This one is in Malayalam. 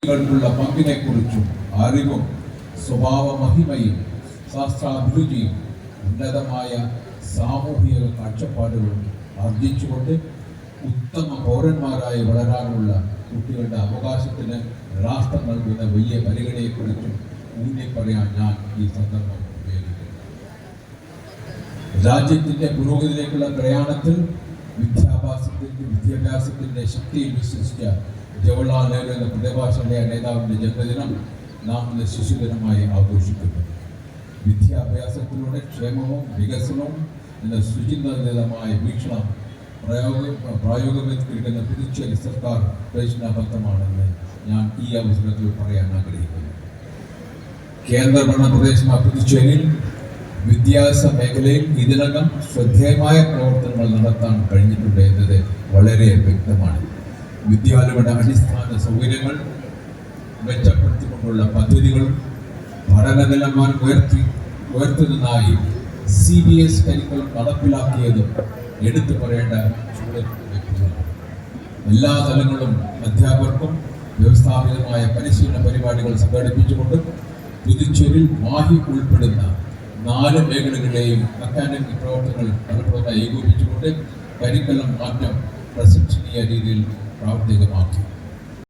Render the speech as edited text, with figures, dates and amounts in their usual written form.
ുള്ള പങ്കിനെക്കുറിച്ചും അറിവും സ്വഭാവ മഹിമയും ശാസ്ത്രാഭിരുചിയും ഉന്നതമായ സാമൂഹിക കാഴ്ചപ്പാടുകളും ആർജിച്ചുകൊണ്ട് ഉത്തമ പൗരന്മാരായി വളരാനുള്ള കുട്ടികളുടെ അവകാശത്തിന് രാഷ്ട്രം നൽകുന്ന വലിയ പരിഗണനയെക്കുറിച്ചും ഊന്നി പറയാൻ ഞാൻ ഈ സന്ദർഭം ഉപയോഗിക്കുന്നു. രാജ്യത്തിന്റെ പുരോഗതിയിലേക്കുള്ള പ്രയാണത്തിൽ വിദ്യാഭ്യാസത്തിന്റെ ശക്തിയിൽ വിശ്വസിച്ച ജവഹർലാൽ നെഹ്റു എന്ന പ്രതിഭാഷയുടെ നേതാവിന്റെ ജന്മദിനം നാം ഇന്ന് ശിശുദിനമായി ആഘോഷിക്കുന്നു. വിദ്യാഭ്യാസത്തിലൂടെ ക്ഷേമവും വികസനവും എന്ന സുചിന്തിതമായ വീക്ഷണം പ്രായോഗികരിക്കുന്ന പുതുച്ചേരി സർക്കാർ പ്രശ്നബദ്ധമാണെന്ന് ഞാൻ ഈ അവസരത്തിൽ പറയാൻ ആഗ്രഹിക്കുന്നു. കേന്ദ്രഭരണ പ്രദേശമായ പുതുച്ചേരിയിൽ വിദ്യാഭ്യാസ മേഖലയിൽ ഇതിനകം ശ്രദ്ധേയമായ പ്രവർത്തനങ്ങൾ നടത്താൻ കഴിഞ്ഞിട്ടുണ്ട് എന്നത് വളരെ വ്യക്തമാണ്. വിദ്യാലയങ്ങളുടെ അടിസ്ഥാന സൗകര്യങ്ങൾ മെച്ചപ്പെടുത്തിക്കൊണ്ടുള്ള പദ്ധതികളും പഠന നിലവാരം ഉയർത്തുന്നതായി CBS കരിക്കുലം നടപ്പിലാക്കിയതും എടുത്തു പറയേണ്ട ചുവടുവയ്പ്പുകളാണ്. എല്ലാ തലങ്ങളിലും അധ്യാപകർക്കും വ്യവസ്ഥാപിതമായ പരിശീലന പരിപാടികൾ സംഘടിപ്പിച്ചുകൊണ്ട് പുതുച്ചേരിയിൽ മാഹി ഉൾപ്പെടുന്ന 4 മേഖലകളിലെയും അക്കാദമിക് പ്രവർത്തനങ്ങൾ ഫലപ്രദമായി ഏകോപിപ്പിച്ചുകൊണ്ട് കരിക്കുലം മാറ്റം പ്രശംസനീയ രീതിയിൽ പ്രാവർത്തികമാക്കി.